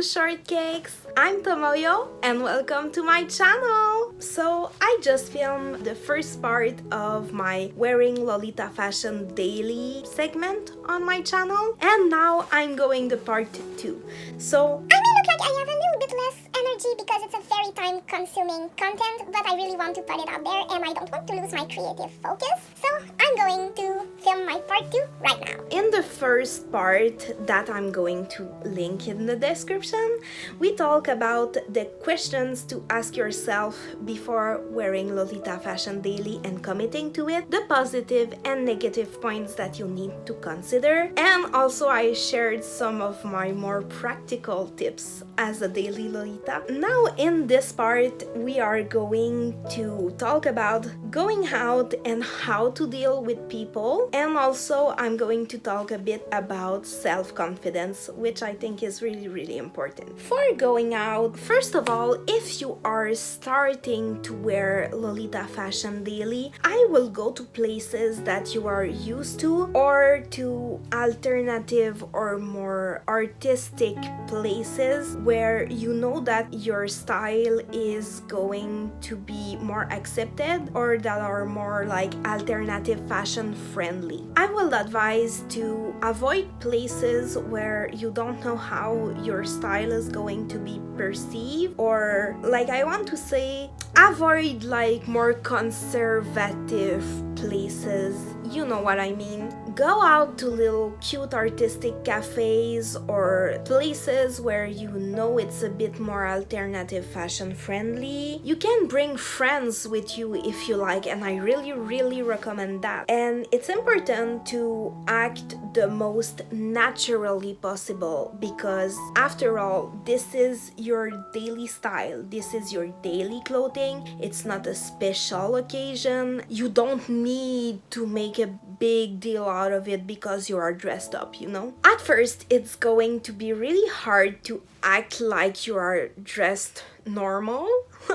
shortcakes! I'm Tomoyo and welcome to my channel! So I just filmed the first part of my Wearing Lolita Fashion Daily segment on my channel, and now I'm going to part 2. So I may look like I have a little bit less energy because it's a very time-consuming content, but I really want to put it out there and I don't want to lose my creative focus. So I'm going to film my part 2 right now. in the first part that I'm going to link in the description, we talk about the questions to ask yourself before wearing Lolita Fashion Daily and committing to it, the positive and negative points that you need to consider, and also I shared some of my more practical tips as a daily Lolita. Now in this part, we are going to talk about going out and how to deal with people, and also I'm going to talk a bit about self-confidence, which I think is really important. For going out, first of all, if you are starting to wear Lolita Fashion Daily, I will go to places that you are used to or to alternative or more artistic places where you know that your style is going to be more accepted or that are more like alternative fashion friendly. I will advise to avoid places where you don't know how your style is going to be perceived, or like I want to say, avoid like more conservative places. You know what I mean. Go out to little cute artistic cafes or places where you know it's a bit more alternative fashion friendly. You can bring friends with you if you like, and I really recommend that. And it's important to act the most naturally possible because after all, this is your daily style. This is your daily clothing. It's not a special occasion. You don't need to make a big deal out of it because you are dressed up, you know? At first, it's going to be really hard to act like you are dressed normal,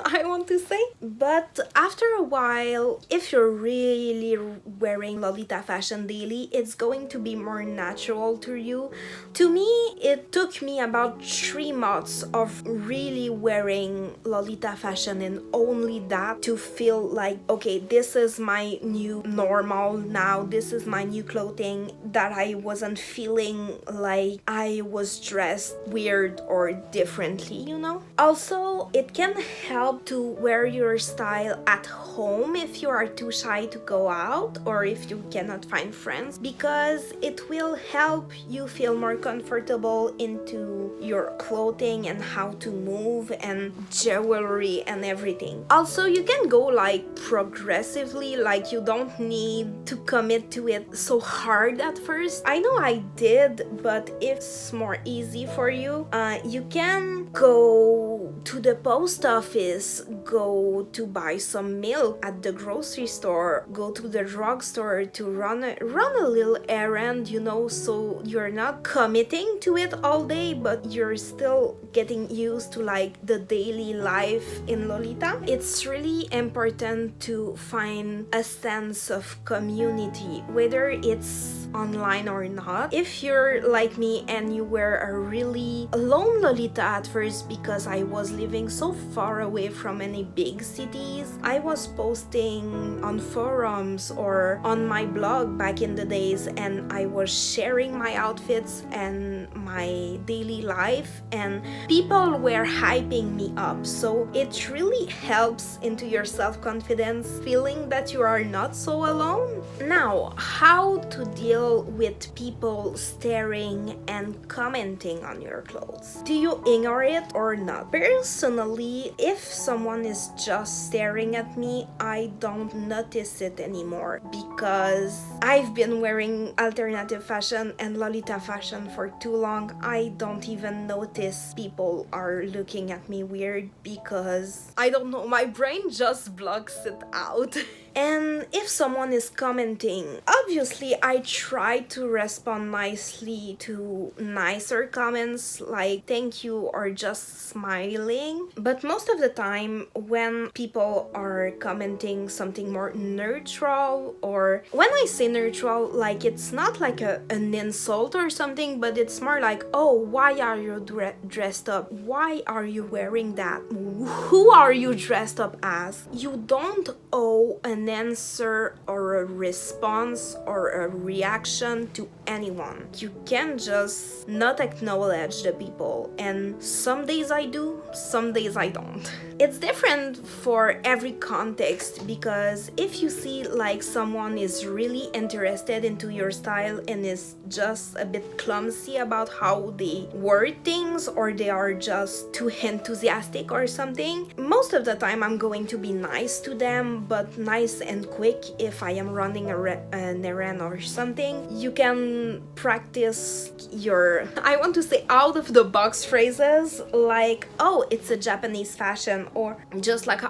I want to say. But after a while, if you're really wearing Lolita Fashion Daily, it's going to be more natural to you. To me, it took me about 3 months of really wearing Lolita Fashion and only that to feel like, okay, this is my new normal now. This is my new clothing, that I wasn't feeling like I was dressed weird or differently, you know? Also, it can help to wear your style at home if you are too shy to go out or if you cannot find friends, because it will help you feel more comfortable into your clothing and how to move and jewelry and everything. Also, you can go like progressively, like you don't need to commit to it so hard at first. I know I did, but if it's more easy for you, you can go to the post office, go to buy some milk at the grocery store, go to the drugstore to run a little errand, you know, so you're not committing to it all day, but you're still getting used to like the daily life in Lolita. It's really important to find a sense of community, whether it's online or not. If you're like me and you were a really lone Lolita at first because I was living so far away from any big cities, I was posting on forums or on my blog back in the days, and I was sharing my outfits and my daily life, and people were hyping me up. So it really helps into your self-confidence, feeling that you are not so alone. Now, how to deal with people staring and commenting on your clothes? Do you ignore it or not? Personally, if someone is just staring at me, I don't notice it anymore because I've been wearing alternative fashion and Lolita fashion for too long. I don't even notice people are looking at me weird because I don't know, my brain just blocks it out. And if someone is commenting, obviously I try to respond nicely to nicer comments like thank you or just smiling. But most of the time when people are commenting something more neutral, or when I say neutral, like it's not like an insult or something, but it's more like, oh, why are you dressed up? Why are you wearing that? Who are you dressed up as? You don't owe an answer or a response or a reaction to anyone. You can just not acknowledge the people, and some days I do, some days I don't. It's different for every context, because if you see like someone is really interested into your style and is just a bit clumsy about how they word things, or they are just too enthusiastic or something, most of the time I'm going to be nice to them, but nice and quick if I am running an errand or something. You can practice your, I want to say, out of the box phrases like, oh, it's a Japanese fashion, or just like,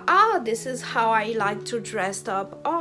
this is how I like to dress up. Oh,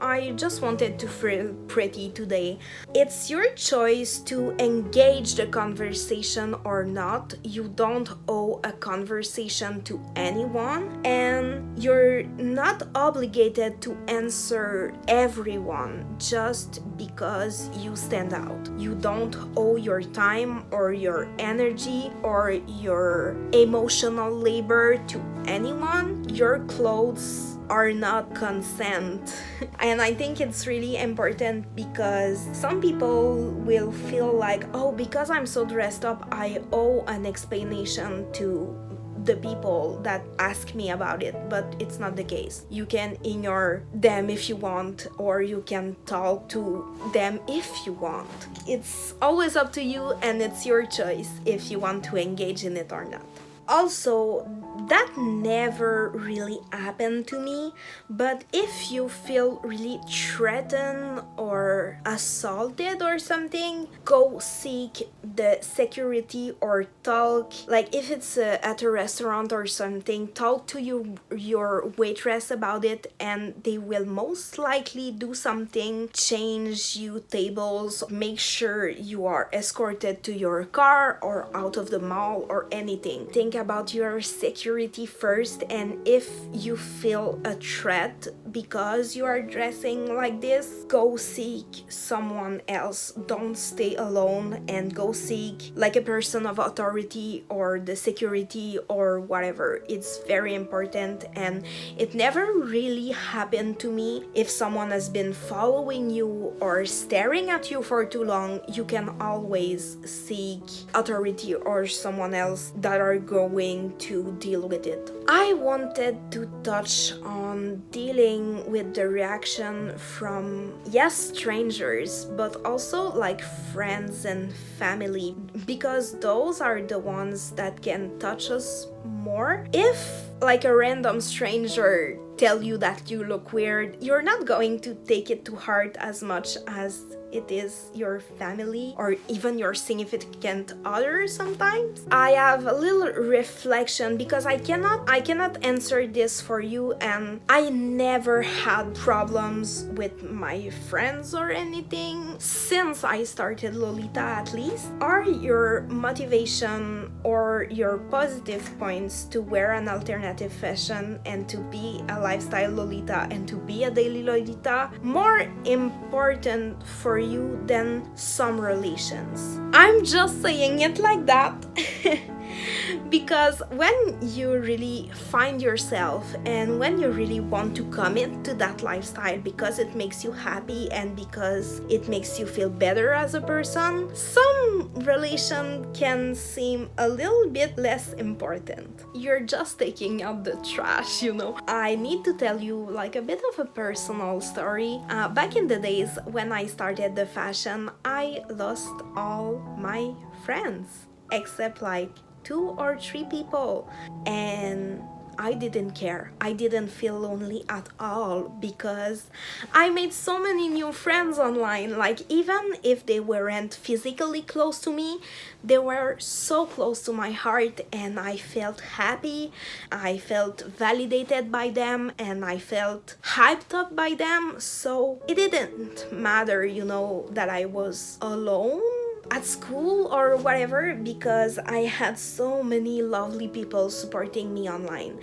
I just wanted to feel pretty today. It's your choice to engage the conversation or not. You don't owe a conversation to anyone, and you're not obligated to answer everyone just because you stand out. You don't owe your time or your energy or your emotional labor to anyone. Your clothes are not consent. And I think it's really important, because some people will feel like, oh, because I'm so dressed up, I owe an explanation to the people that ask me about it. But it's not the case. You can ignore them if you want, or you can talk to them if you want. It's always up to you, and it's your choice if you want to engage in it or not. Also, that never really happened to me, but if you feel really threatened or assaulted or something, go seek the security or talk. Like if it's at a restaurant or something, talk to your waitress about it, and they will most likely do something, change you tables, make sure you are escorted to your car or out of the mall or anything. Think about your security first, and if you feel a threat because you are dressing like this, go seek someone else. Don't stay alone, and go seek like a person of authority or the security or whatever. It's very important, and it never really happened to me. If someone has been following you or staring at you for too long, you can always seek authority or someone else that are going to deal with it. I wanted to touch on dealing with the reaction from, yes, strangers, but also like friends and family, because those are the ones that can touch us more. If like a random stranger tell you that you look weird, you're not going to take it to heart as much as it is your family or even your significant other sometimes. I have a little reflection, because I cannot answer this for you, and I never had problems with my friends or anything since I started Lolita, at least. Are your motivation or your positive points to wear an alternative fashion and to be a lifestyle Lolita and to be a daily Lolita more important for you than some relations? I'm just saying it like that. Because when you really find yourself and when you really want to commit to that lifestyle because it makes you happy and because it makes you feel better as a person, some relation can seem a little bit less important. You're just taking out the trash, you know. I need to tell you like a bit of a personal story. Back in the days when I started the fashion, I lost all my friends except like 2 or 3 people, and I didn't care. I didn't feel lonely at all because I made so many new friends online. Like, even if they weren't physically close to me, they were so close to my heart, and I felt happy, I felt validated by them, and I felt hyped up by them. So it didn't matter, that I was alone at school or whatever, because I had so many lovely people supporting me online.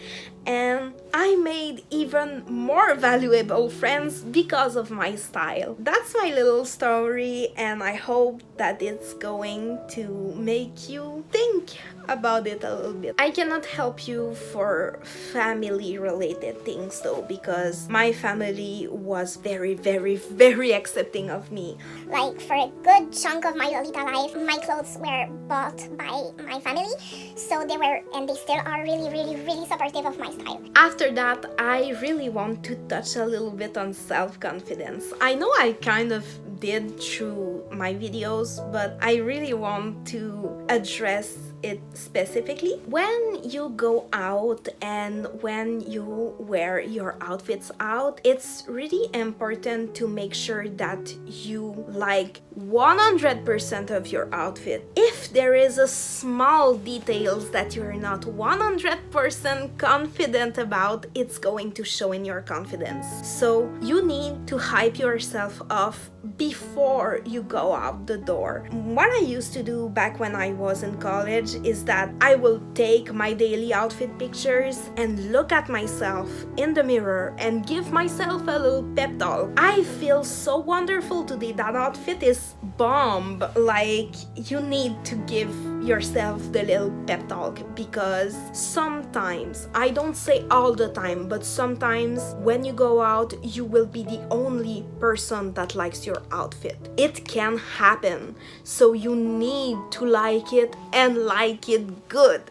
And I made even more valuable friends because of my style. That's my little story, and I hope that it's going to make you think about it a little bit. I cannot help you for family related things though, because my family was very, very, very accepting of me. Like, for a good chunk of my Lolita life, my clothes were bought by my family, so they were, and they still are, really, really, really supportive of my style. After that, I really want to touch a little bit on self-confidence. I know I kind of did through my videos, but I really want to address it specifically. When you go out and when you wear your outfits out, it's really important to make sure that you like 100% of your outfit. If there is a small details that you're not 100% confident about, it's going to show in your confidence. So you need to hype yourself up before you go out the door. What I used to do back when I was in college is that I will take my daily outfit pictures and look at myself in the mirror and give myself a little pep talk. I feel so wonderful today. That outfit is bomb. Like, you need to give yourself the little pep talk, because sometimes, I don't say all the time, but sometimes when you go out, you will be the only person that likes your outfit. It can happen, so you need to like it and like it good.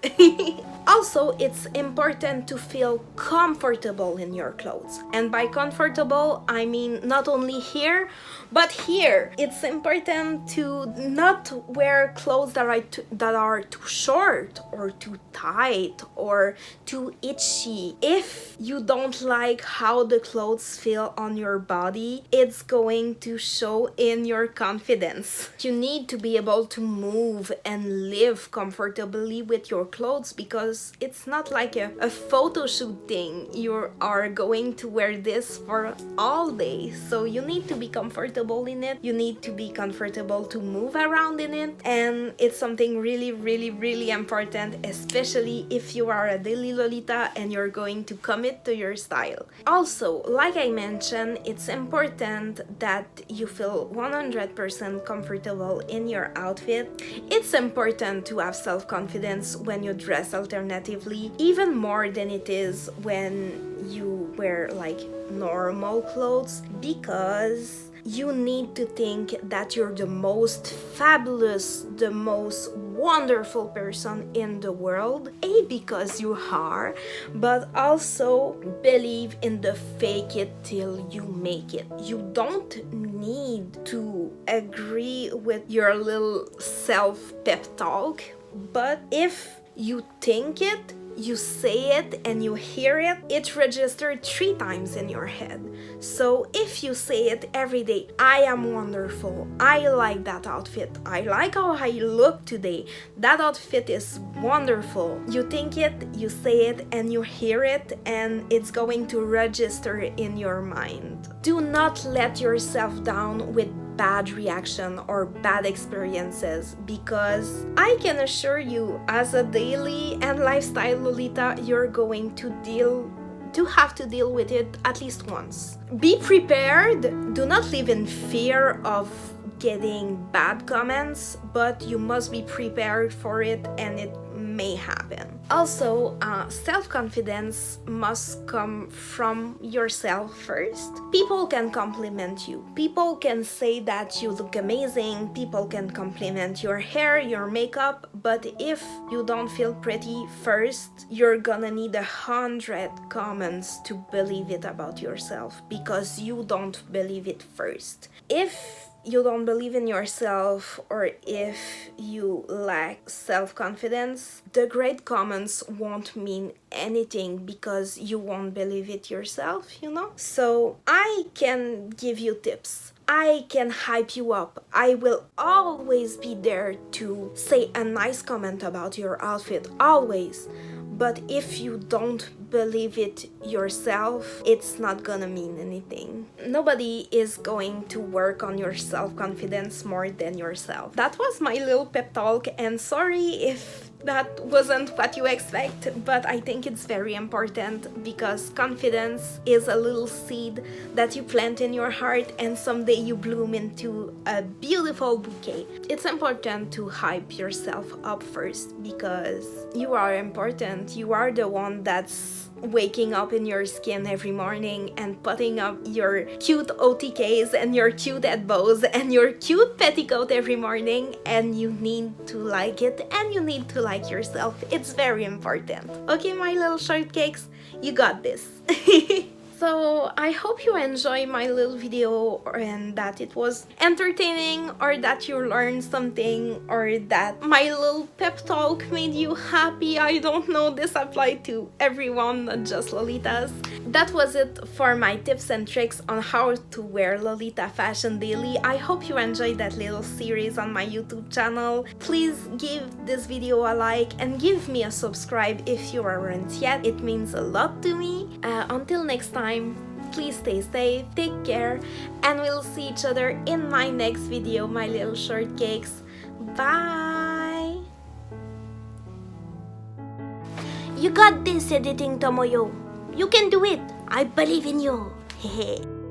Also, it's important to feel comfortable in your clothes. And by comfortable, I mean not only here, but here. It's important to not wear clothes that are too short or too tight or too itchy. If you don't like how the clothes feel on your body, it's going to show in your confidence. You need to be able to move and live comfortably with your clothes, because it's not like a photo shoot thing. You are going to wear this for all day, so you need to be comfortable in it. You need to be comfortable to move around in it, and it's something really, really, really important, especially if you are a daily Lolita and you're going to commit to your style. Also, like I mentioned, it's important that you feel 100% comfortable in your outfit. It's important to have self-confidence when you dress alternatively, even more than it is when you wear like normal clothes, because you need to think that you're the most fabulous, the most wonderful person in the world. Because you are, but also believe in the fake it till you make it. You don't need to agree with your little self pep talk, but if you think it, you say it, and you hear it, it registered 3 times in your head. So if you say it every day, I am wonderful, I like that outfit, I like how I look today, that outfit is wonderful. You think it, you say it, and you hear it, and it's going to register in your mind. Do not let yourself down with bad reaction or bad experiences, because I can assure you, as a daily and lifestyle Lolita, you're going to have to deal with it at least once. Be prepared. Do not live in fear of getting bad comments, but you must be prepared for it, and it may happen. Also, self-confidence must come from yourself first. People can compliment you. People can say that you look amazing. People can compliment your hair, your makeup, but if you don't feel pretty first, you're gonna need 100 comments to believe it about yourself, because you don't believe it first. If you don't believe in yourself or if you lack self-confidence, the great comments won't mean anything because you won't believe it yourself, you know? So I can give you tips. I can hype you up. I will always be there to say a nice comment about your outfit, always. But if you don't believe it yourself, it's not gonna mean anything. Nobody is going to work on your self-confidence more than yourself. That was my little pep talk, and sorry if that wasn't what you expect, but I think it's very important because confidence is a little seed that you plant in your heart and someday you bloom into a beautiful bouquet. It's important to hype yourself up first because you are important. You are the one that's waking up in your skin every morning and putting up your cute OTKs and your cute head bows and your cute petticoat every morning, and you need to like it and you need to like yourself. It's very important. Okay, my little shortcakes, you got this. So I hope you enjoy my little video and that it was entertaining, or that you learned something, or that my little pep talk made you happy. I don't know, this applied to everyone, not just Lolitas. That was it for my tips and tricks on how to wear Lolita fashion daily. I hope you enjoyed that little series on my YouTube channel. Please give this video a like and give me a subscribe if you aren't yet. It means a lot to me. Until next time, please stay safe, take care, and we'll see each other in my next video, my little shortcakes. Bye! You got this, editing Tomoyo. You can do it. I believe in you. Hehe.